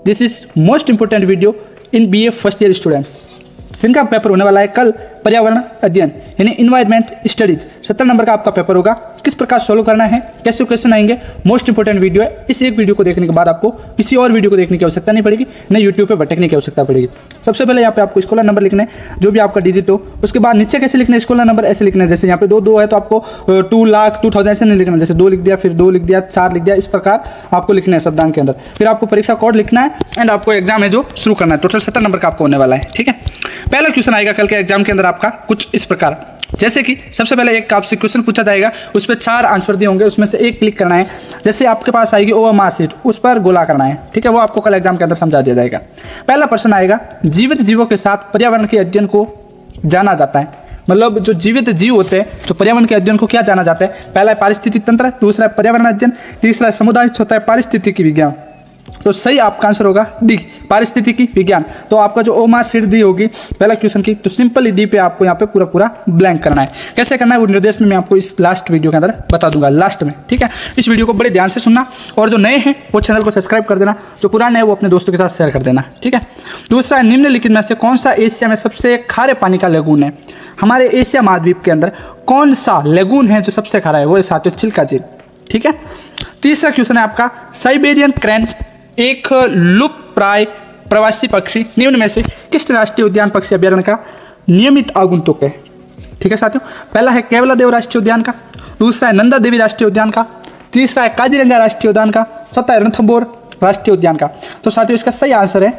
This is most important video in BA first year students, जिनका paper होने वाला है कल, पर्यावरण अध्ययन यानी इन्वायरमेंट स्टडीज। 70 नंबर का आपका पेपर होगा। किस प्रकार सोल्व करना है, कैसे क्वेश्चन आएंगे, मोस्ट इंपोर्टेंट वीडियो है। इस एक वीडियो को देखने के बाद आपको किसी और वीडियो को देखने की आवश्यकता नहीं पड़ेगी, न यूट्यूब पे भटकने की आवश्यकता पड़ेगी। सबसे पहले यहाँ पे आपको स्कॉलर नंबर लिखना है, जो भी आपका डिजिट हो। उसके बाद नीचे कैसे लिखना है स्कॉलर नंबर, ऐसे लिखना है जैसे यहाँ पे 2 है तो आपको 2,00,000 ऐसे नहीं लिखना, जैसे 2 लिख दिया, फिर 2 लिख दिया, 4 लिख दिया, इस प्रकार आपको लिखना है शब्दांक के अंदर। फिर आपको परीक्षा कोड लिखना है एंड आपको एग्जाम है जो शुरू करना है। टोटल 70 नंबर का आपको होने वाला है, ठीक है। पहला क्वेश्चन आएगा कल के एग्जाम के अंदर आपका कुछ इस प्रकार, जैसे कि सबसे पहले एक आपसे क्वेश्चन पूछा जाएगा, उस पर 4 आंसर दिए होंगे, उसमें से एक क्लिक करना है। जैसे आपके पास आएगी OMR शीट, उस पर गोला करना है, ठीक है। वो आपको कल एग्जाम के अंदर समझा दिया जाएगा। पहला प्रश्न आएगा, जीवित जीवों के साथ पर्यावरण के अध्ययन को जाना जाता है। मतलब जो जीवित जीव होते हैं, जो पर्यावरण के अध्ययन को क्या जाना जाता है? पहला है पारिस्थितिक तंत्र, दूसरा है पर्यावरण अध्ययन, तीसरा सामुदायिक होता है पारिस्थितिकी विज्ञान। तो सही आपका आंसर होगा डी, पारिस्थितिकी विज्ञान। तो आपका जो OMR शीट दी होगी पहला क्वेश्चन की, तो सिंपल डी पे आपको यहाँ पे पूरा ब्लैंक करना है। कैसे करना है वो निर्देश में मैं आपको इस लास्ट वीडियो के अंदर बता दूंगा, लास्ट में, ठीक है। इस वीडियो को बड़े ध्यान से सुनना, और जो नए हैं वो चैनल को सब्सक्राइब कर देना, जो पुराने हैं वो अपने दोस्तों के साथ शेयर कर देना, ठीक है। दूसरा, निम्नलिखित में से कौन सा एशिया में सबसे खारे पानी का लेगून है? हमारे एशिया महाद्वीप के अंदर कौन सा लेगून है जो सबसे खारा है? वो है साथियों चिल्का झील, ठीक है। तीसरा क्वेश्चन है आपका, साइबेरियन क्रैन एक लुप्तप्राय प्रवासी पक्षी निम्न में से किस राष्ट्रीय उद्यान पक्षी अभ्यारण्य का नियमित आगंतुक है? ठीक है साथियों, पहला है केवलादेव राष्ट्रीय उद्यान का, दूसरा है नंदा देवी राष्ट्रीय उद्यान का, तीसरा है काजीरंगा राष्ट्रीय उद्यान का, चौथा है रणथंभौर राष्ट्रीय उद्यान का। तो साथियों इसका सही आंसर है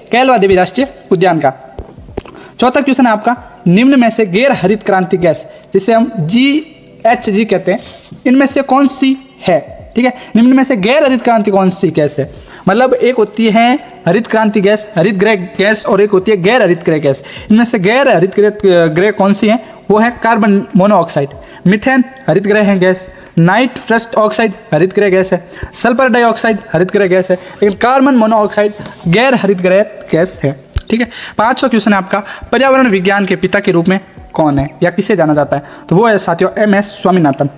केवला देवी राष्ट्रीय उद्यान का। चौथा क्वेश्चन है आपका, निम्न में से गैर हरित क्रांति गैस, जिसे हम GHG कहते हैं, इनमें से कौन सी है? ठीक है, निम्न में से गैर हरित क्रांति कौन सी गैस है? मतलब एक होती है हरित क्रांति गैस, हरित गृह गैस, और एक होती है गैर हरित गृह गैस। इनमें से गैर हरित गृह कौन सी है? वो है कार्बन मोनोऑक्साइड, मीथेन हरित गृह गैस, नाइट्रस ऑक्साइड हरित गृह गैस है, सल्फर डाइऑक्साइड हरित गृह गैस है, लेकिन कार्बन मोनोऑक्साइड गैर हरित गृह गैस है, ठीक है। 5वां क्वेश्चन है आपका, पर्यावरण विज्ञान के पिता के रूप में कौन है या किसे जाना जाता है? तो वो है साथियों MS स्वामीनाथन,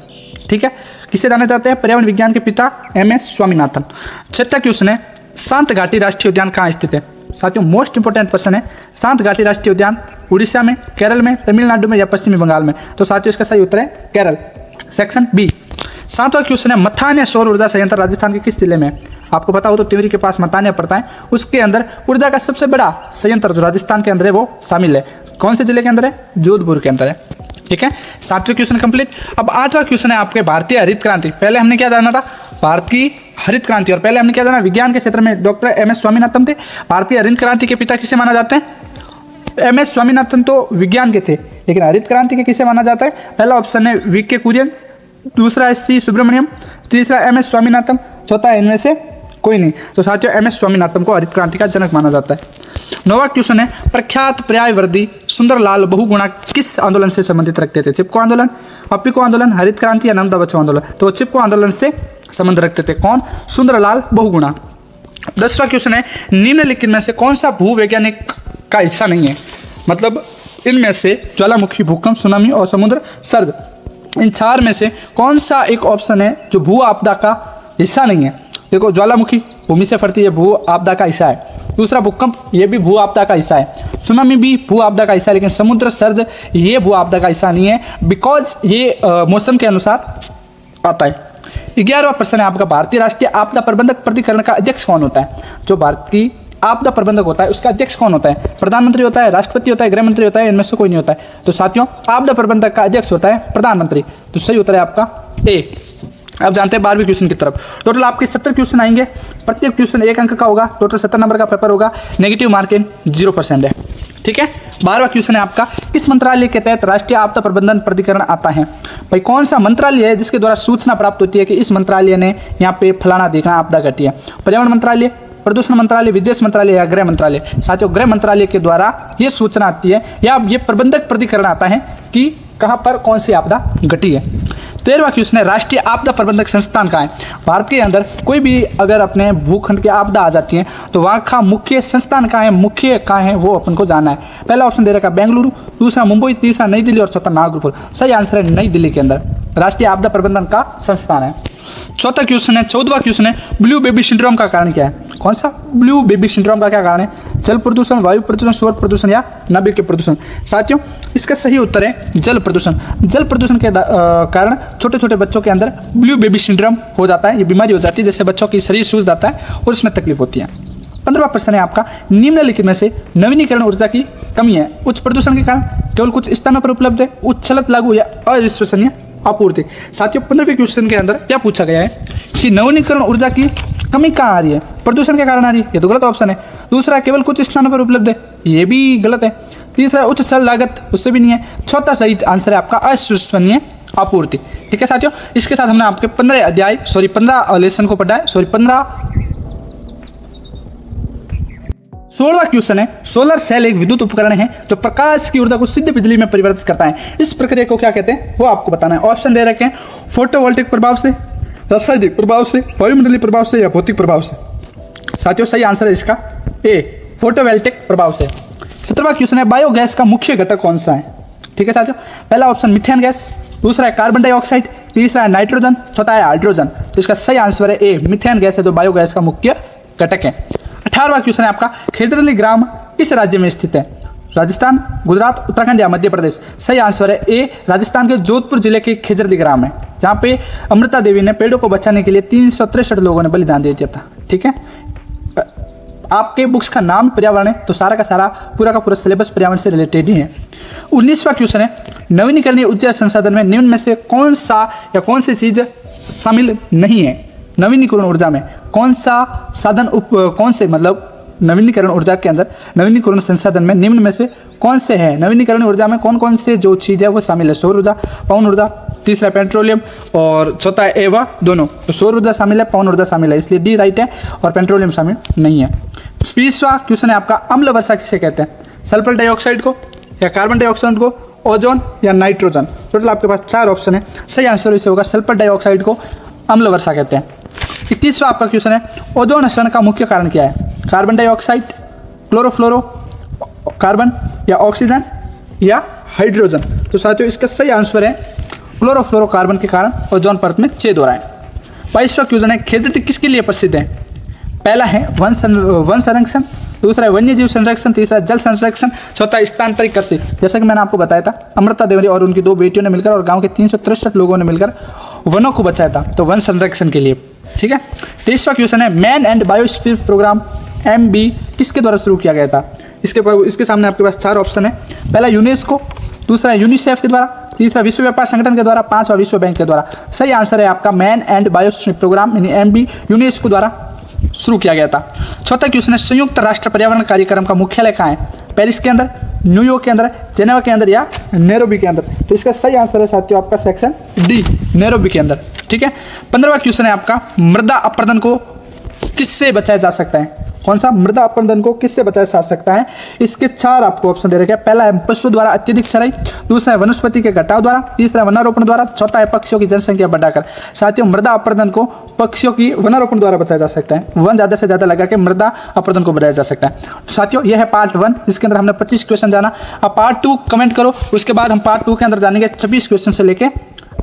ठीक है। किसे जाना जाते हैं? पर्यावरण विज्ञान के पिता MS स्वामीनाथन। 6वां क्वेश्चन है, शांत घाटी राष्ट्रीय उद्यान कहाँ स्थित है? साथियों मोस्ट इंपोर्टेंट क्वेश्चन है, शांत घाटी राष्ट्रीय उद्यान उड़ीसा में, केरल में, तमिलनाडु में या पश्चिमी बंगाल में? तो साथियों इसका सही उत्तर है केरल, सेक्शन बी। 7वां क्वेश्चन है, मथान्या सौर ऊर्जा संयंत्र राजस्थान के किस जिले में है? आपको पता हो तो तिवरी के पास मथान्या पड़ता है, उसके अंदर ऊर्जा का सबसे बड़ा संयंत्र जो राजस्थान के अंदर है वो शामिल है। कौन से जिले के अंदर है? जोधपुर के अंदर है, ठीक है। 7वां क्वेश्चन कंप्लीट। अब 8वां क्वेश्चन है आपके, भारतीय हरित क्रांति। पहले हमने क्या जाना था? भारत की हरित क्रांति, और पहले हमने क्या जाना? विज्ञान के क्षेत्र में डॉक्टर MS स्वामीनाथन थे। भारतीय हरित क्रांति के पिता किसे माना जाते हैं? MS स्वामीनाथन तो विज्ञान के थे, लेकिन हरित क्रांति के किसे माना जाता है? पहला ऑप्शन है VK कुरियन, दूसरा है C सुब्रमण्यम, तीसरा MS स्वामीनाथन, चौथा है इनमें से कोई नहीं। तो साथियों MS स्वामीनाथन को हरित क्रांति का जनक माना जाता है। 9वां क्वेश्चन है, प्रख्यात पर्यायवादी सुंदरलाल बहुगुणा किस आंदोलन से संबंधित रखते थे? चिपको आंदोलन, पप्पिको आंदोलन, हरित क्रांति या नर्मदा बचाओ आंदोलन? तो चिपको आंदोलन से संबंध रखते थे। कौन? सुंदरलाल बहुगुणा। 10वां क्वेश्चन है, निम्नलिखित में से कौन सा भूवैज्ञानिक का हिस्सा नहीं है? मतलब इनमें से ज्वालामुखी, भूकंप, सुनामी और समुद्र सर्द, इन 4 में से कौन सा एक ऑप्शन है जो भू आपदा का हिस्सा नहीं है? देखो, ज्वालामुखी भूमि से फटती है, भू आपदा का हिस्सा है। दूसरा भूकंप, ये भी भू आपदा का हिस्सा है। सुनामी भी भू आपदा का हिस्सा है, लेकिन समुद्र सर्ज ये भू आपदा का हिस्सा नहीं है, बिकॉज ये मौसम के अनुसार आता है। 11वां प्रश्न है आपका, भारतीय राष्ट्रीय आपदा प्रबंधक प्राधिकरण का अध्यक्ष कौन होता है? जो भारत की आपदा प्रबंधक होता है उसका अध्यक्ष कौन होता है? प्रधानमंत्री होता है, राष्ट्रपति होता है, गृह मंत्री होता है, इनमें से कोई नहीं होता है। तो साथियों आपदा प्रबंधक का अध्यक्ष होता है प्रधानमंत्री। तो सही उत्तर है आपका A। अब जानते हैं 12वें क्वेश्चन की तरफ। टोटल आपके 70 क्वेश्चन आएंगे, प्रत्येक क्वेश्चन 1 अंक का होगा, टोटल 70 नंबर का पेपर होगा, नेगेटिव मार्किंग 0% है, ठीक है। 12वां क्वेश्चन है आपका, किस मंत्रालय के तहत राष्ट्रीय आपदा प्रबंधन प्राधिकरण आता है? भाई कौन सा मंत्रालय है जिसके द्वारा सूचना प्राप्त होती है कि इस मंत्रालय ने यहाँ पे फलाना देखना आपदा घटी है? पर्यावरण मंत्रालय, प्रदूषण मंत्रालय, विदेश मंत्रालय या गृह मंत्रालय? साथियों गृह मंत्रालय के द्वारा ये सूचना आती है या ये प्रबंधक प्राधिकरण आता है कि कहाँ पर कौन सी आपदा घटी है। 13वां क्वेश्चन है, राष्ट्रीय आपदा प्रबंधक संस्थान कहाँ है? भारत के अंदर कोई भी अगर अपने भूखंड की आपदा आ जाती है तो वहाँ का मुख्य संस्थान कहाँ है, मुख्य कहाँ है, वो अपन को जानना है। पहला ऑप्शन दे रखा है बेंगलुरु, दूसरा मुंबई, तीसरा नई दिल्ली और चौथा नागपुर। सही आंसर है नई दिल्ली के अंदर राष्ट्रीय आपदा प्रबंधन का संस्थान है। चौथा क्वेश्चन है, 14वां क्वेश्चन है, ब्लू बेबी सिंड्रोम का कारण क्या है? कौन सा ब्लू बेबी सिंड्रोम का क्या कारण है? जल प्रदूषण, वायु प्रदूषण, शोर प्रदूषण या नाभिक प्रदूषण? साथियों, इसका सही उत्तर है जल प्रदूषण। जल प्रदूषण के कारण छोटे छोटे बच्चों के अंदर ब्लू बेबी सिंड्रोम हो जाता है। ये बीमारी हो जाती है, जैसे बच्चों की शरीर सूज जाता है और उसमें तकलीफ होती है। 15वां प्रश्न है आपका, निम्नलिखित में से नवीनीकरण ऊर्जा की कमी है। उच्च प्रदूषण के कारण केवल कुछ स्थानों पर उपलब्ध है, उच्छलत लागू या अविश्वसनीय आपूर्ति। साथियों, 15वें क्वेश्चन के अंदर क्या पूछा गया है कि नवीनीकरण ऊर्जा की कमी कहाँ आ रही है? प्रदूषण के कारण आ रही है, ये तो गलत ऑप्शन है। दूसरा, केवल कुछ स्थानों पर उपलब्ध है, ये भी गलत है। तीसरा, उच्च चल लागत, उससे भी नहीं है। चौथा सही आंसर है आपका अविश्वसनीय आपूर्ति। ठीक है साथियों, इसके साथ हमने आपके 15 लेसन को पढ़ा है। 16वां क्वेश्चन है, सोलर सेल एक विद्युत उपकरण है जो प्रकाश की ऊर्जा को सीधे बिजली में परिवर्तित करता है। इस प्रक्रिया को क्या कहते हैं वो आपको बताना है। ऑप्शन दे रखे हैं, फोटोवोल्टिक प्रभाव से, रासायनिक प्रभाव से, वायुमंडलीय प्रभाव से या भौतिक प्रभाव से। साथियों, सही आंसर है इसका ए, फोटोवोल्टिक प्रभाव से। 17वां क्वेश्चन है, बायोगैस का मुख्य घटक कौन सा है? ठीक है साथियों, पहला ऑप्शन मिथेन गैस, दूसरा है कार्बन डाइऑक्साइड, तीसरा है नाइट्रोजन, चौथा है हाइड्रोजन। तो इसका सही आंसर है ए, मिथेन गैस है जो बायोगैस का मुख्य घटक है। 18वां क्वेश्चन है आपका, खेजरली ग्राम किस राज्य में स्थित है? राजस्थान, गुजरात, उत्तराखंड या मध्य प्रदेश? सही आंसर है ए, राजस्थान के जोधपुर जिले के खेजरली ग्राम है, जहाँ पे अमृता देवी ने पेड़ों को बचाने के लिए 363 लोगों ने बलिदान दे दिया था। ठीक है, आपके बुक्स का नाम पर्यावरण है तो सारा का सारा पूरा का पूरा सिलेबस पर्यावरण से रिलेटेड ही है। 19वां क्वेश्चन है, नवीनीकरणीय ऊर्जा संसाधन में निम्न में से कौन सा या कौन सी चीज शामिल नहीं है? नवीनीकरण ऊर्जा में कौन सा साधन कौन से मतलब नवीनीकरण ऊर्जा के अंदर नवीनीकरण संसाधन में निम्न में से कौन से है? नवीनीकरण ऊर्जा में कौन कौन से जो चीज़ है वो शामिल है? सौर ऊर्जा, पवन ऊर्जा, तीसरा पेट्रोलियम और चौथा है एवा दोनों। तो सौर ऊर्जा शामिल है, पवन ऊर्जा शामिल है, इसलिए डी राइट है और पेट्रोलियम शामिल नहीं है। 20वां क्वेश्चन है आपका, अम्ल वर्षा किसे कहते हैं? सल्फर डाइऑक्साइड को या कार्बन डाइऑक्साइड को, ओजोन या नाइट्रोजन? टोटल आपके पास 4 ऑप्शन है, सही आंसर इसे होगा सल्फर डाइऑक्साइड को अम्ल वर्षा कहते हैं। 21वां आपका क्वेश्चन है, ओजोन क्षरण का मुख्य कारण क्या है? कार्बन डाइऑक्साइड, क्लोरोफ्लोरो कार्बन या ऑक्सीजन या हाइड्रोजन? तो साथियों, इसका सही आंसर है क्लोरोफ्लोरोकार्बन के कारण ओजोन परत में छेद हो रहा है। 22वां क्वेश्चन है, खेजरती किसके लिए प्रसिद्ध है? पहला है वन संरक्षण, दूसरा है वन्य जीव संरक्षण, तीसरा जल संरक्षण, चौथा स्थानांतरित कृषि। जैसा कि मैंने आपको बताया था, अमृता देवी और उनकी 2 बेटियों ने मिलकर और गांव के 363 लोगों ने मिलकर वनों को बचाया था, तो वन संरक्षण के लिए। ठीक है, 23वां क्वेश्चन है, man and biosphere programme MB किसके द्वारा शुरू किया गया था? इसके सामने आपके पास 4 ऑप्शन है। पहला यूनेस्को, दूसरा यूनिसेफ के द्वारा, तीसरा विश्व व्यापार संगठन के द्वारा, 5वां विश्व बैंक के द्वारा। सही आंसर है आपका मैन एंड बायोस्फीयर प्रोग्राम यानी MB यूनेस्को द्वारा शुरू किया गया था। चौथा क्वेश्चन है, संयुक्त राष्ट्र पर्यावरण कार्यक्रम का मुख्यालय कहाँ है? पेरिस के अंदर, न्यूयॉर्क के अंदर, जेनेवा के अंदर या नैरोबी के अंदर? तो इसका सही आंसर है साथियों आपका सेक्शन डी, नैरोबी के अंदर। ठीक है, 15वां क्वेश्चन है आपका, मृदा अपरदन को किससे बचाया जा सकता है? कौन सा मृदा अपरदन को किससे बचाया जा सकता है? इसके 4 आपको ऑप्शन दे रखे हैं। पहला है पशु द्वारा अत्यधिक चराई, दूसरा है वनस्पति के घटाव द्वारा, तीसरा वनारोपण द्वारा, चौथा है पक्षियों की जनसंख्या बढ़ाकर। साथियों, मृदा अपरदन को पक्षियों की वनारोपण द्वारा बचाया जा सकता है, वन ज़्यादा से ज़्यादा लगा के मृदा अपरदन को बढ़ाया जा सकता है। साथियों, यह है पार्ट 1, जिसके अंदर हमने 25 क्वेश्चन जाना। अब पार्ट 2 कमेंट करो, उसके बाद हम पार्ट 2 के अंदर जानेंगे 26 क्वेश्चन से लेके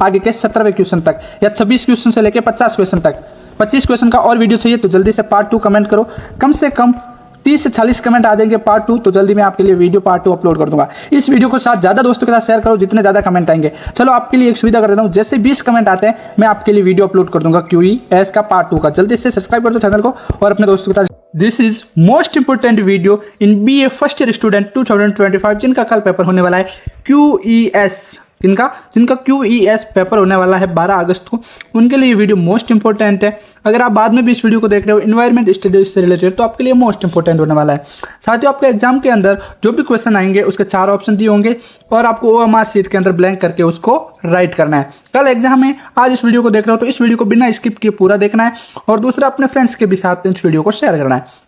आगे के 17वें क्वेश्चन तक, या 26 क्वेश्चन से लेके 50 क्वेश्चन तक। 25 क्वेश्चन का और वीडियो चाहिए तो जल्दी से पार्ट 2 कमेंट करो। कम से कम 30 से 40 कमेंट आ जाएंगे पार्ट 2, तो जल्दी मैं आपके लिए वीडियो पार्ट 2 अपलोड कर दूंगा। इस वीडियो को साथ ज़्यादा दोस्तों के साथ शेयर करो, जितने ज़्यादा कमेंट आएंगे। चलो, आपके लिए एक सुविधा कर देता हूँ, जैसे 20 कमेंट आते हैं मैं आपके लिए वीडियो अपलोड कर दूंगा QES का पार्ट 2 का। जल्दी से सब्सक्राइब कर दो चैनल को और अपने दोस्तों के साथ। This is most important video in BA first year student 2025, जिनका कल पेपर होने वाला है QES, जिनका QES पेपर होने वाला है 12 अगस्त को, उनके लिए ये वीडियो मोस्ट इंपॉर्टेंट है। अगर आप बाद में भी इस वीडियो को देख रहे हो इन्वायरमेंट स्टडीज से रिलेटेड, तो आपके लिए मोस्ट इंपॉर्टेंट होने वाला है। साथ ही आपके एग्जाम के अंदर जो भी क्वेश्चन आएंगे उसके 4 ऑप्शन दिए होंगे और आपको OMR शीट के अंदर ब्लैंक करके उसको राइट करना है। कल एग्जाम है, आज इस वीडियो को देख रहे हो तो इस वीडियो को बिना स्किप किए पूरा देखना है और दूसरा अपने फ्रेंड्स के भी साथ इस वीडियो को शेयर करना है।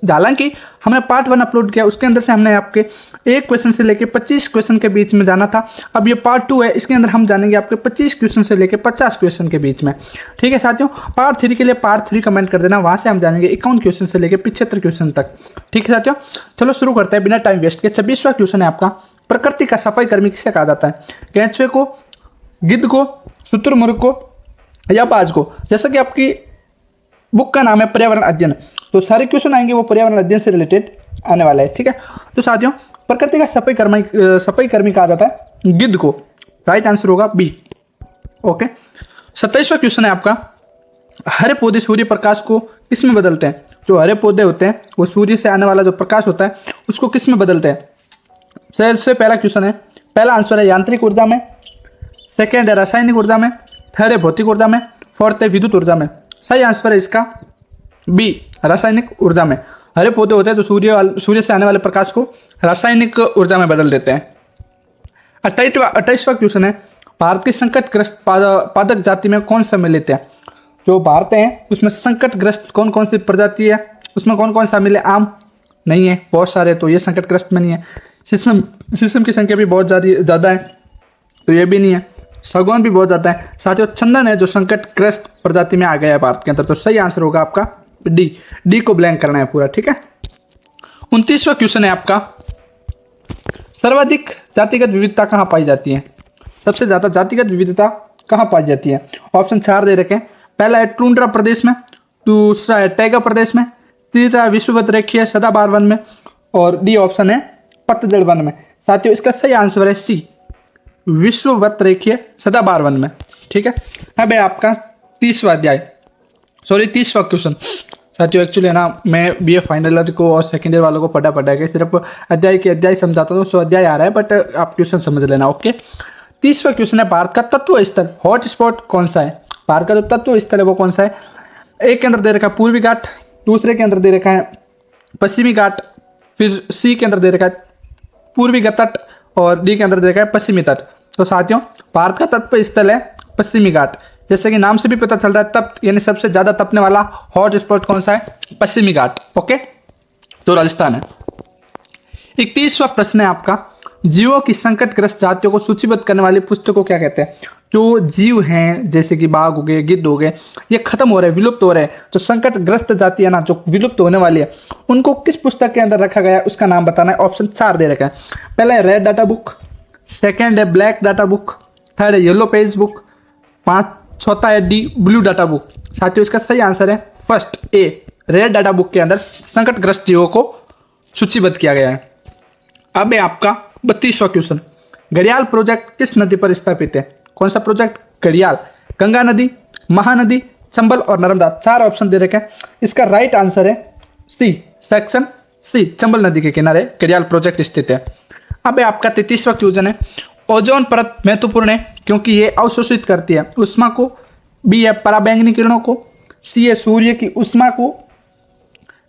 हालांकि हमने पार्ट 1 अपलोड किया, उसके अंदर से हमने आपके 1 क्वेश्चन से लेके 25 क्वेश्चन के बीच में जाना था। अब ये पार्ट 2 है, इसके अंदर हम जानेंगे आपके 25 क्वेश्चन से लेके 50 क्वेश्चन के बीच में। ठीक है साथियों, पार्ट 3 के लिए पार्ट 3 कमेंट कर देना, वहां से हम जानेंगे 51 क्वेश्चन से लेके 75 क्वेश्चन तक। ठीक है साथियों, चलो शुरू करते हैं बिना टाइम वेस्ट के। 26वां क्वेश्चन है आपका, प्रकृति का सफाई कर्मी किसे कहा जाता है? कैंचुए को, गिद्ध को, शुतुरमुर्ग को, या आज को, जैसा कि आपकी बुक का नाम है पर्यावरण अध्ययन, तो सारे क्वेश्चन आएंगे वो पर्यावरण अध्ययन से रिलेटेड आने वाला है। ठीक है, तो साथियों प्रकृति का सफाई कर्मी कहा जाता है गिद्ध को। राइट आंसर होगा बी। ओके, 27वां क्वेश्चन है आपका, हरे पौधे सूर्य प्रकाश को किस में बदलते हैं? जो हरे पौधे होते हैं वो सूर्य से आने वाला जो प्रकाश होता है उसको किस में बदलते हैं? सबसे पहला क्वेश्चन है, पहला आंसर है यांत्रिक ऊर्जा में, सेकेंड है रासायनिक ऊर्जा में, थर्ड है भौतिक ऊर्जा में, फोर्थ है विद्युत ऊर्जा में। सही आंसर है इसका बी, रासायनिक ऊर्जा में। हरे पौधे होते हैं तो सूर्य से आने वाले प्रकाश को रासायनिक ऊर्जा में बदल देते हैं। 28वां क्वेश्चन है, भारत की संकटग्रस्त पादप जाति में कौन सम्मिलित है? जो भारत है उसमें संकटग्रस्त कौन कौन सी प्रजाति है, उसमें कौन कौन शामिल है? आम नहीं है, बहुत सारे, तो ये संकटग्रस्त में नहीं है। शीशम की संख्या भी बहुत ज़्यादा है, तो ये भी नहीं है। सागौन भी बहुत ज़्यादा है। साथियों चंदन है जो संकटग्रस्त प्रजाति में आ गया है भारत के अंदर, तो सही आंसर होगा आपका डी को ब्लैंक करना है पूरा। ठीक है, 29वां क्वेश्चन है आपका, सर्वाधिक जातिगत विविधता कहाँ पाई जाती है? सबसे ज्यादा जातिगत विविधता कहाँ पाई जाती है? ऑप्शन 4 दे रखे हैं। पहला है टुंड्रा प्रदेश में, दूसरा है टैगा प्रदेश में, तीसरा है विश्ववत रेखीय सदाबहार वन में, और डी ऑप्शन है पतझड़ वन में। साथियों इसका सही आंसर है सी, विश्ववत रेखीय सदाबहार वन में। ठीक है, अब है आपका 30वां क्वेश्चन। साथियों एक्चुअली है ना, मैं बीए फाइनल ईयर को और सेकेंड ईयर वालों को पढ़ा के सिर्फ अध्याय समझाता हूँ, सो अध्याय आ रहा है, बट आप क्वेश्चन समझ लेना। ओके, 30वां क्वेश्चन है, भारत का तत्व स्थल हॉट स्पॉट कौन सा है? भारत का जो तत्व स्थल है वो कौन सा है? एक के अंदर दे रखा है पूर्वी घाट, दूसरे के अंदर दे रखा है पश्चिमी घाट, फिर सी के अंदर दे रखा है पूर्वी का तट, और डी के अंदर दे रखा है पश्चिमी तट। तो साथियों भारत का तत्व स्थल है पश्चिमी घाट, जैसे कि नाम से भी पता चल रहा है, तप यानी सबसे ज्यादा तपने वाला हॉट स्पॉट कौन सा है? पश्चिमी घाट। ओके, तो राजस्थान है। 31वां प्रश्न है आपका, जीवों की संकटग्रस्त जातियों को सूचीबद्ध करने वाली पुस्तक को क्या कहते हैं? जो जीव हैं जैसे कि बाघ हो गए, गिद्ध हो गए, ये खत्म हो रहे हैं, विलुप्त हो रहे हैं, जो संकटग्रस्त जाति है ना, जो विलुप्त होने वाली है, उनको किस पुस्तक के अंदर रखा गया है उसका नाम बताना है। ऑप्शन 4 दे रखा है। पहला है रेड डाटा बुक, सेकेंड है ब्लैक डाटा बुक, थर्ड है येलो पेज बुक, चौथा है डी ब्लू डाटा बुक। साथियों इसका सही आंसर है first A, red data book के अंदर संकटग्रस्त जीवों को सूचीबद्ध किया गया है। अब है आपका 32वां क्वेश्चन, घड़ियाल प्रोजेक्ट किस नदी पर स्थापित है? कौन सा प्रोजेक्ट? घड़ियाल। गंगा नदी, महानदी, चंबल और नर्मदा, 4 ऑप्शन दे रखे हैं। इसका राइट आंसर है सी, सेक्शन सी, चंबल नदी के किनारे घड़ियाल प्रोजेक्ट स्थित है। अब है आपका 33वां क्वेश्चन है, ओजोन परत महत्वपूर्ण है क्योंकि ये अवशोषित करती है उष्मा को, बी है पराबैंगनी किरणों को, सी है सूर्य की उष्मा को,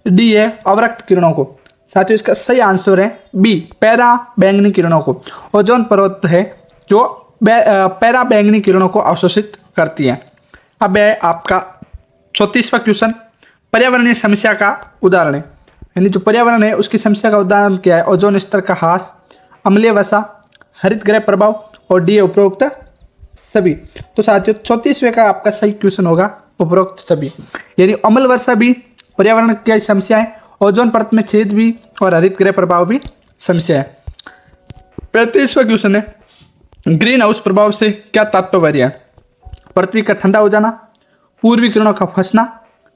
डी है अवरक्त किरणों को। साथियों इसका सही आंसर है बी, पैरा बैंगनी किरणों को। ओजोन परत है जो पैरा बैंगनी किरणों को अवशोषित करती है। अब है आपका 34वां क्वेश्चन, पर्यावरणीय समस्या का उदाहरण है, यानी जो पर्यावरण है उसकी समस्या का उदाहरण क्या है? ओजोन स्तर का ह्रास, अम्लीय वर्षा, हरित गृह प्रभाव, और डी उपरोक्त सभी। तो साथियों 34वें का आपका सही क्वेश्चन होगा उपरोक्त सभी, यानी अम्ल वर्षा भी पर्यावरण की समस्या है, ओजोन परत में छेद भी, और हरित गृह प्रभाव भी समस्या है। 35वां क्वेश्चन है, ग्रीन हाउस प्रभाव से क्या तात्पर्य है? पृथ्वी का ठंडा हो जाना, पूर्वी किरणों का फंसना,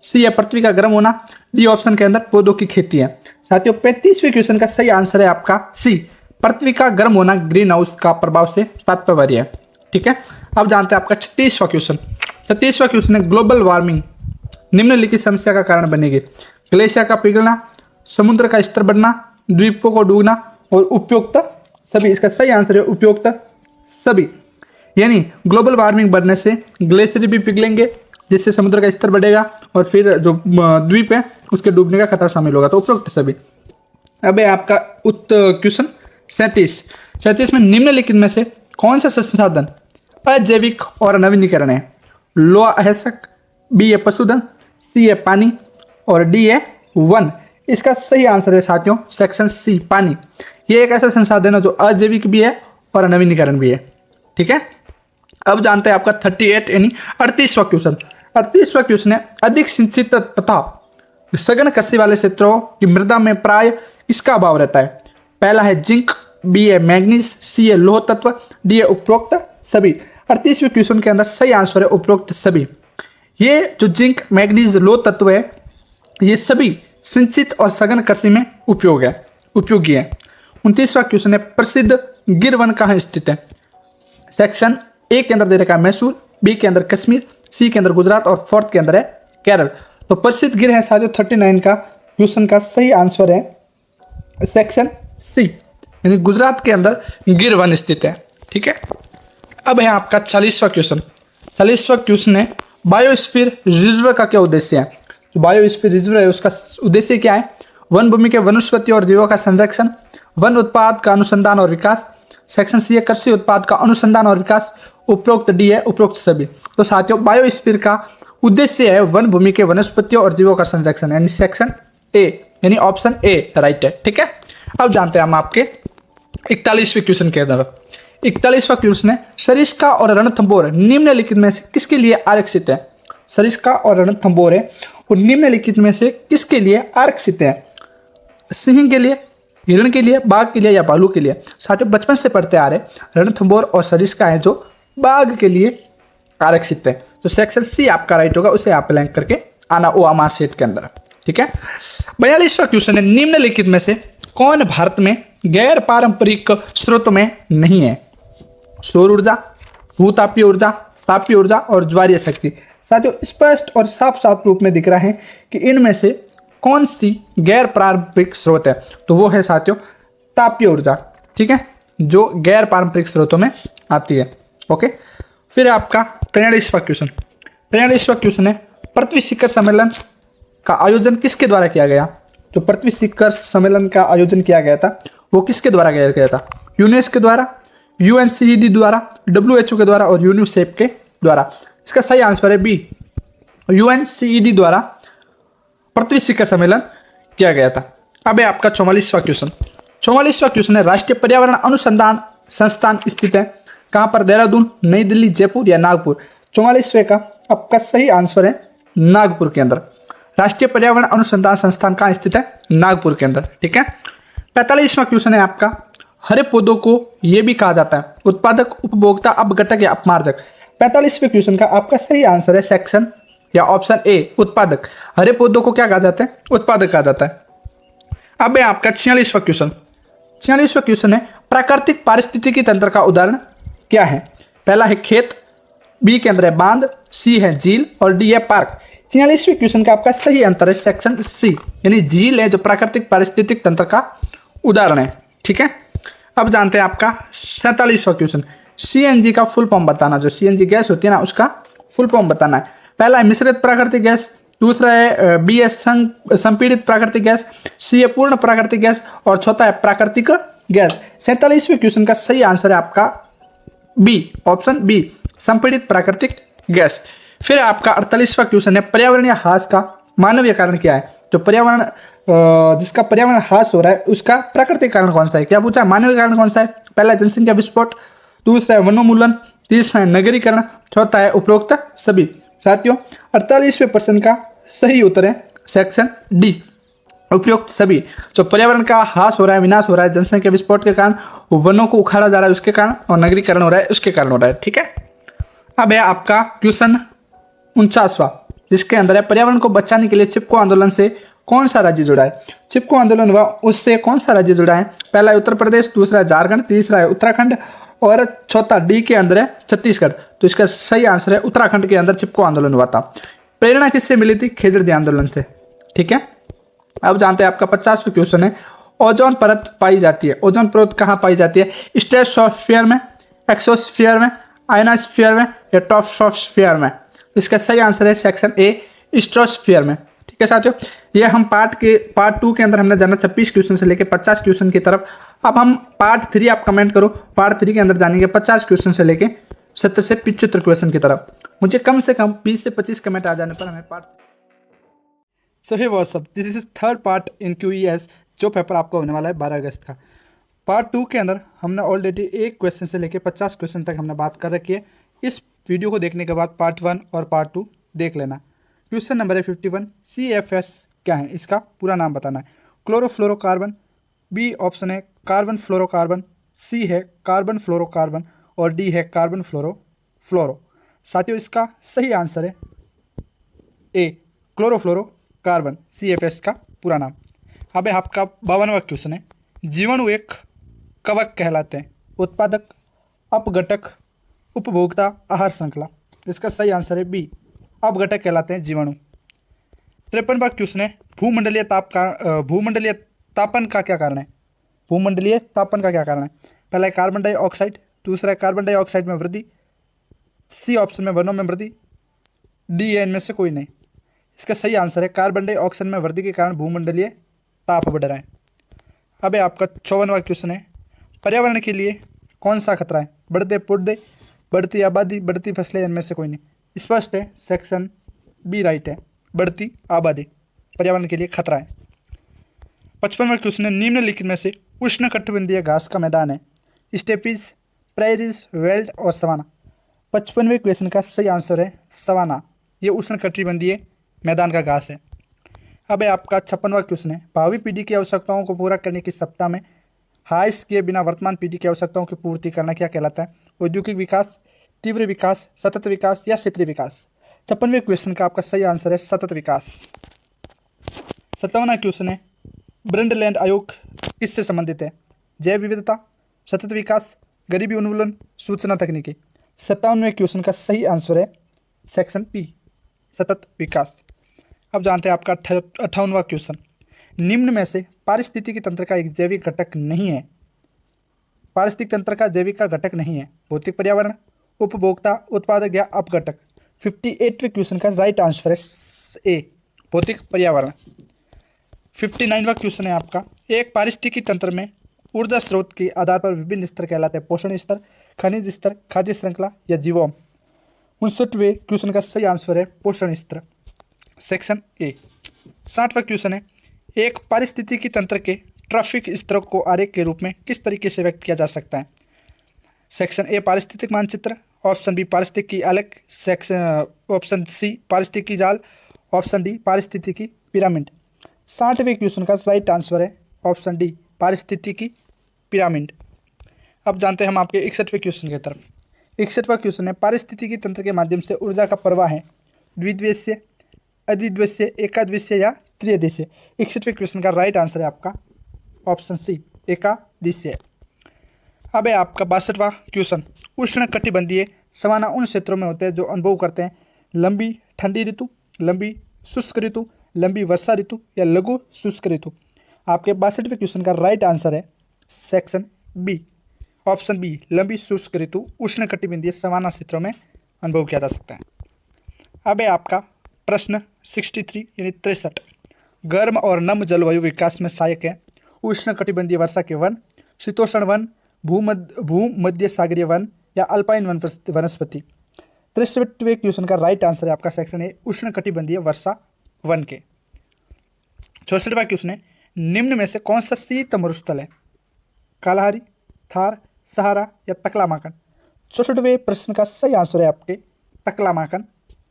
सी है पृथ्वी का गर्म होना, डी ऑप्शन के अंदर पौधों की खेती है। साथियों 35वें क्वेश्चन का सही आंसर है आपका सी, पृथ्वी का गर्म होना ग्रीन हाउस का प्रभाव से तात्पर्य है। ठीक है, अब जानते हैं आपका 36वां क्वेश्चन। 36वां क्वेश्चन है, ग्लोबल वार्मिंग निम्नलिखित समस्या का कारण बनेगी? ग्लेशियर का पिघलना, समुद्र का स्तर बढ़ना, द्वीपों को डूबना, और उपयुक्त सभी। इसका सही आंसर है उपयुक्त सभी, यानी ग्लोबल वार्मिंग बढ़ने से ग्लेशियर भी पिघलेंगे जिससे समुद्र का स्तर बढ़ेगा, और फिर जो द्वीप है उसके डूबने का खतरा शामिल होगा, तो उपयुक्त सभी। अब है आपका क्वेश्चन 37 में निम्नलिखित में से कौन सा संसाधन अजैविक और नवीनीकरण है? लोहा अयस्क, बी है पशुधन, सी है पानी, और डी है वन। इसका सही आंसर है साथियों सेक्शन सी, पानी। ये एक ऐसा संसाधन है जो अजैविक भी है और नवीनीकरण भी है। ठीक है, अब जानते हैं आपका 38 यानी 38वां क्वेश्चन। 38वां क्वेश्चन है, अधिक सिंचित तथा सघन कृषि वाले क्षेत्रों की मृदा में प्राय इसका अभाव रहता है? पहला है जिंक, बी है मैग्नीज, सी है लौह तत्व, डी है उपरोक्त सभी। 38वें क्वेश्चन के अंदर सही आंसर है उपरोक्त सभी। ये जो जिंक मैग्नीज लो तत्व है ये सभी सिंचित और सघन कृषि में उपयोगी है। 29वां क्वेश्चन है प्रसिद्ध गिर वन कहाँ स्थित है। सेक्शन ए के अंदर दे रखा है मैसूर, बी के अंदर कश्मीर, सी के अंदर गुजरात और फोर्थ के अंदर है केरल। तो प्रसिद्ध गिर है साथियों 39 का क्वेश्चन का सही आंसर है सेक्शन सी, यानी गुजरात के अंदर गिर वन स्थित है। ठीक है, अब है आपका 40वां क्वेश्चन। 40वां क्वेश्चन है बायोस्फीयर रिजर्व का क्या उद्देश्य है। जो बायोस्फीयर रिजर्व है उसका उद्देश्य क्या है। वन भूमि के वनस्पति और जीवों का संरक्षण, वन उत्पाद का अनुसंधान और विकास। सेक्शन सी है कृषि उत्पाद का अनुसंधान और विकास। उपरोक्त डी है उपरोक्त सभी। तो साथियों बायोस्फीयर का उद्देश्य है वन भूमि के वनस्पतियों और जीवों का संरक्षण, यानी सेक्शन ए, यानी ऑप्शन ए राइट है। ठीक है, अब जानते हैं हम आपके 41वें क्वेश्चन के अंदर। 41वां क्वेश्चन है सरिस्का और रणथंभौर निम्नलिखित में से किसके लिए आरक्षित है। सरिस्का और रणथंभौर है और निम्नलिखित में से किसके लिए आरक्षित है। सिंह के लिए, हिरण के लिए, बाघ के लिए या भालू के लिए। साथियों बचपन से पढ़ते आ रहे रणथंभौर और सरिस्का है जो बाघ के लिए आरक्षित है। तो सेक्शन सी आपका राइट होगा, उसे आप ब्लैंक करके आना ओआमार सेट के अंदर। ठीक है, 42वां क्वेश्चन है निम्नलिखित में से कौन भारत में गैर पारंपरिक स्रोतों में नहीं है। सौर ऊर्जा, भूतापीय ऊर्जा, तापीय ऊर्जा और ज्वारीय शक्ति। साथियों स्पष्ट और साफ साफ रूप में दिख रहा है कि इनमें से कौन सी गैर पारंपरिक स्रोत है। तो वो है साथियों तापीय ऊर्जा। ठीक है, जो गैर पारंपरिक स्रोतों में आती है। ओके, फिर आपका 43वां क्वेश्चन। 43वां क्वेश्चन है पृथ्वी शिखर सम्मेलन का आयोजन किसके द्वारा किया गया। जो पृथ्वी शिखर सम्मेलन का आयोजन किया गया था वो किसके द्वारा किया गया था। यूनेस्को के द्वारा, यूएनसीईडी द्वारा, डब्ल्यूएचओ के द्वारा और यूनिसेफ के द्वारा। इसका सही आंसर है बी, यूएनसीईडी द्वारा पृथ्वी शिखर सम्मेलन किया गया था। अब है आपका 44वां क्वेश्चन। 44वां क्वेश्चन है राष्ट्रीय पर्यावरण अनुसंधान संस्थान स्थित है कहां पर। देहरादून, नई दिल्ली, जयपुर या नागपुर। 44वें का आपका सही आंसर है नागपुर के अंदर। राष्ट्रीय पर्यावरण अनुसंधान संस्थान कहां स्थित है, नागपुर के अंदर। ठीक है, 45वां क्वेश्चन है आपका हरे पौधों को यह भी कहा जाता है उत्पादक, उपभोक्ता, अपघटक या अपमार्जक। 45वें क्वेश्चन का आपका सही आंसर है सेक्शन या ऑप्शन ए उत्पादक। हरे पौधों को क्या कहा जाता है, उत्पादक कहा जाता है। अब है आपका 46वां क्वेश्चन। 46वां क्वेश्चन है प्राकृतिक पारिस्थितिकी तंत्र का उदाहरण क्या है। पहला है खेत, बी के अंदर है बांध, सी है झील और डी है पार्क। 46वें क्वेश्चन का आपका सही आंसर है सेक्शन सी, यानी झील है जो प्राकृतिक पारिस्थितिक तंत्र का उदाहरण है। ठीक है, अब जानते हैं आपका 47वां क्वेश्चन। सीएनजी का फुल फॉर्म बताना। जो सीएनजी गैस होती है ना उसका फुल फॉर्म बताना है। पहला है मिश्रित प्राकृतिक गैस, दूसरा है बीएस संपीड़ित प्राकृतिक गैस, सी है पूर्ण प्राकृतिक गैस और चौथा है प्राकृतिक गैस। 47वें क्वेश्चन का सही आंसर है आपका बी, ऑप्शन बी संपीड़ित प्राकृतिक गैस। फिर आपका 48वां क्वेश्चन है पर्यावरणीय ह्रास का मानवीय कारण क्या है। जो पर्यावरण जिसका पर्यावरण ह्रास हो रहा है उसका प्राकृतिक कारण कौन सा है। क्या पूछा है, मानवीय कारण कौन सा है। पहला है जनसंख्या विस्फोट, दूसरा है वनोन्मूलन, तीसरा है नगरीकरण, चौथा है उपरोक्त सभी। साथियों 48वें प्रश्न का सही उत्तर है सेक्शन डी उपयुक्त सभी। जो पर्यावरण का ह्रास हो रहा है, विनाश हो रहा है जनसंख्या विस्फोट के कारण, वनों को उखाड़ा जा रहा है उसके कारण, और नगरीकरण हो रहा है उसके कारण हो रहा है। ठीक है, अब है आपका क्वेश्चन 49वां जिसके अंदर है पर्यावरण को बचाने के लिए चिपको आंदोलन से कौन सा राज्य जुड़ा है। चिपको आंदोलन हुआ उससे कौन सा राज्य जुड़ा है। पहला है उत्तर प्रदेश, दूसरा है झारखंड, तीसरा है उत्तराखंड और चौथा डी के अंदर है छत्तीसगढ़। तो इसका सही आंसर है उत्तराखंड के अंदर चिपको आंदोलन हुआ था। प्रेरणा किससे मिली थी, खेजड़दी आंदोलन से। ठीक है, अब जानते हैं आपका 50वां क्वेश्चन है ओजोन परत पाई जाती है। ओजोन परत कहाँ पाई जाती है, स्ट्रेटोस्फीयर में, एक्सोस्फीयर में, आयनोस्फीयर में या टॉपोस्फीयर में। इसका सही आंसर है सेक्शन ए स्ट्रेटोस्फीयर में। ठीक है साथियों, ये हम पार्ट 2 के अंदर हमने जाना 26 क्वेश्चन से लेकर 50 क्वेश्चन की तरफ। अब हम पार्ट 3 आप कमेंट करो, पार्ट 3 के अंदर जानेंगे 50 क्वेश्चन से लेकर 70 से 75 क्वेश्चन की तरफ। मुझे कम से कम 20 से 25 कमेंट आ जाने पर हमें part. So hey what's up, this is third part in QES जो पेपर आपका होने वाला है 12 अगस्त का। पार्ट 2 के अंदर हमने ऑलरेडी 1 क्वेश्चन से लेकर 50 क्वेश्चन तक हमने बात कर रखी है। इस वीडियो को देखने के बाद पार्ट 1 और पार्ट 2 देख लेना। क्वेश्चन नंबर है 51, CFS क्या है, इसका पूरा नाम बताना है। क्लोरोफ्लोरोकार्बन, बी ऑप्शन है कार्बन फ्लोरोकार्बन, सी है कार्बन फ्लोरोकार्बन और डी है कार्बन फ्लोरो फ्लोरो। साथियों इसका सही आंसर है ए क्लोरोफ्लोरो कार्बन, CFS का पूरा नाम। अब आपका 52वां क्वेश्चन है, जीवाणु एक कवक कहलाते हैं, उत्पादक, अपघटक, उपभोक्ता, आहार श्रृंखला। इसका सही आंसर है बी अपघटक कहलाते हैं जीवाणु। 53वां क्वेश्चन है, भूमंडलीय तापन का क्या कारण है? भूमंडलीय तापन का क्या कारण है? पहला है कार्बन डाइऑक्साइड, दूसरा है कार्बन डाइऑक्साइड में वृद्धि, सी ऑप्शन में वनों में वृद्धि, डी है इनमें से कोई नहीं। इसका सही आंसर है कार्बन डाइऑक्साइड में वृद्धि के कारण भूमंडलीय ताप बढ़ रहा है। अब है आपका 54वां क्वेश्चन है, पर्यावरण के लिए कौन सा खतरा है? बढ़ते पौधे, बढ़ती आबादी, बढ़ती फसलें, इनमें से कोई नहीं। स्पष्ट है, सेक्शन बी राइट है, बढ़ती आबादी पर्यावरण के लिए खतरा है। 55वां क्वेश्चन है, निम्नलिखित में से उष्णकटिबंधीय घास का मैदान है, स्टेपीज, प्रेरीज, वेल्ड और सवाना। 55वें क्वेश्चन का सही आंसर है सवाना, ये उष्णकटिबंधीय मैदान का घास है। अब है आपका 56वां क्वेश्चन है, भावी पीढ़ी की आवश्यकताओं को पूरा करने की सप्ताह में हाइस किए बिना वर्तमान पीढ़ी की आवश्यकताओं की पूर्ति करना क्या कहलाता है? औद्योगिक विकास, तीव्र विकास, सतत विकास या क्षेत्रीय विकास। 56वें क्वेश्चन का आपका सही आंसर है सतत विकास। 57वां क्वेश्चन है, ब्रंडलैंड आयोग किससे संबंधित है? जैव विविधता, सतत विकास, गरीबी उन्मूलन, सूचना तकनीकी। 57वें क्वेश्चन का सही आंसर है सेक्शन पी सतत विकास। अब जानते हैं आपका 58वां क्वेश्चन, निम्न में से पारिस्थितिकी तंत्र का एक जैविक घटक नहीं है, पारिस्थितिक तंत्र का जैविक का घटक नहीं है, भौतिक पर्यावरण, उपभोक्ता, उत्पादक या अपघटक। 58वें क्वेश्चन का राइट आंसर है ए भौतिक पर्यावरण। 59वां क्वेश्चन है आपका, एक पारिस्थितिकी तंत्र में ऊर्जा स्रोत के आधार पर विभिन्न स्तर कहलाते हैं, पोषण स्तर, खनिज स्तर, खाद्य श्रृंखला या जीवोम। 59वें क्वेश्चन का सही आंसर है पोषण स्तर, सेक्शन ए। 60वां क्वेश्चन है, एक पारिस्थितिकी तंत्र के ट्रैफिक स्तरों को आरेख के रूप में किस तरीके से व्यक्त किया जा सकता है? सेक्शन ए पारिस्थितिक मानचित्र, ऑप्शन बी पारिस्थितिकी आलेख, ऑप्शन सी पारिस्थितिकी जाल, ऑप्शन डी पारिस्थितिकी पिरामिड। 60वें क्वेश्चन का राइट आंसर है ऑप्शन डी पारिस्थितिकी पिरामिड। अब जानते हैं हम आपके 61वें क्वेश्चन की तरफ। 61वां क्वेश्चन है, पारिस्थितिकी तंत्र के माध्यम से ऊर्जा का प्रवाह है द्विदिवसीय, अधिदिवसीय, एकादिवसीय या त्रिदिवसीय। 61वें क्वेश्चन का राइट आंसर है आपका ऑप्शन सी एकादिवसीय। अब है आपका 62वां क्वेश्चन, उष्णकटिबंधीय सवाना उन क्षेत्रों में होते हैं जो अनुभव करते हैं लंबी ठंडी ऋतु, लंबी शुष्क ऋतु, लंबी वर्षा ऋतु या लघु शुष्क ऋतु। आपके 62वें क्वेश्चन का राइट आंसर है सेक्शन बी ऑप्शन बी लंबी शुष्क ऋतु उष्णकटिबंधीय सवाना क्षेत्रों में अनुभव किया जा सकता है। अब है आपका प्रश्न 63 यानी 63, गर्म और नम जलवायु विकास में सहायक है उष्णकटिबंधीय वर्षा के वन, शीतोष्ण वन, भूमध्य सागरीय वन या अल्पाइन वनस्पति। 63वें क्वेश्चन का राइट आंसर है आपका सेक्शन ए उष्णकटिबंधीय वर्षा वन के। 64वां क्वेश्चन है, निम्न में से कौन सा शीत मरुस्थल है? कालाहारी, थार, सहारा या तकलामाकन। 64वें प्रश्न का सही आंसर है आपके तकलामाकन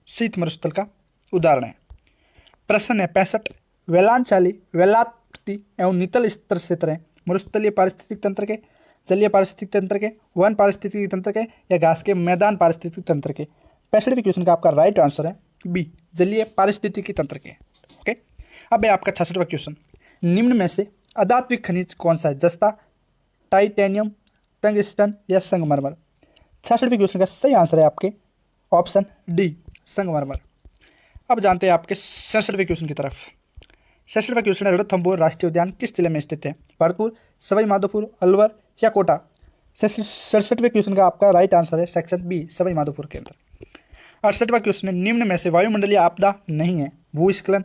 शीत मरुस्थल का उदाहरण है। प्रश्न है 65, वेलांचाली, वेलाक्ति एवं नितल स्तर क्षेत्र है मरुस्थलीय पारिस्थितिक तंत्र के, जलीय पारिस्थितिक तंत्र के, वन पारिस्थितिक तंत्र के या घास के मैदान पारिस्थितिक तंत्र के। 65वें क्वेश्चन का आपका राइट आंसर है बी जलीय पारिस्थितिकी तंत्र के। ओके, अब है आपका 66वां क्वेश्चन, निम्न में से अधात्विक खनिज कौन सा है? जस्ता, टाइटेनियम, टंगस्टन या संगमरमर। 66वें क्वेश्चन का सही आंसर है आपके ऑप्शन डी संगमरमर। अब जानते हैं आपके 67वें क्वेश्चन की तरफ। 67वां क्वेश्चन है, रणथंभौर राष्ट्रीय उद्यान किस जिले में स्थित है? भरतपुर, सवाई माधोपुर, अलवर या कोटा। 67वें क्वेश्चन का आपका राइट आंसर है सेक्शन बी सवाई माधोपुर के अंदर। 68वां क्वेश्चन है, निम्न में से वायुमंडलीय आपदा नहीं है? भूस्खलन,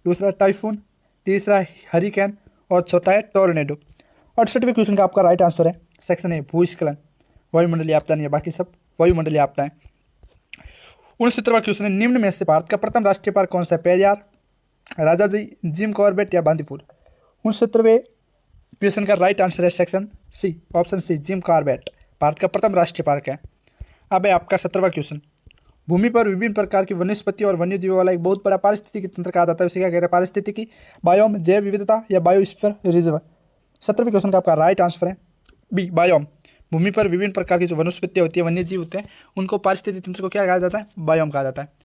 दूसरा टाइफून, तीसरा हरिकेन और चौथा है टोर्नेडो। 68वें क्वेश्चन का आपका राइट आंसर है सेक्शन ए भूस्खलन, वायुमंडलीय आपदा नहीं है, बाकी सब वायुमंडलीय आपदा है। 69वां क्वेश्चन है, निम्न में से भारत का प्रथम राष्ट्रीय पार्क कौन सा है? पेरियार, राजाजी, जिम कॉर्बेट या बांदीपुर। 69वें क्वेश्चन का राइट आंसर है section C option C Jim Corbett Bharat का प्रथम राष्ट्रीय पार्क है। अब है आपका 70वां क्वेश्चन, भूमि पर विभिन्न प्रकार की वनस्पति और वन्यजीवों वाला एक बहुत बड़ा पारिस्थितिकी तंत्र कहा जाता है, उसे क्या कहते हैं? पारिस्थितिकी, बायोम, जैव विविधता या बायोस्फीयर रिजर्व। 70वें क्वेश्चन का आपका राइट आंसर है बी बायोम, भूमि पर विभिन्न प्रकार की जो वनस्पतियाँ होती है, वन्य जीव होते हैं, उनको पारिस्थितिक तंत्र को क्या कहा जाता है? बायोम कहा जाता है।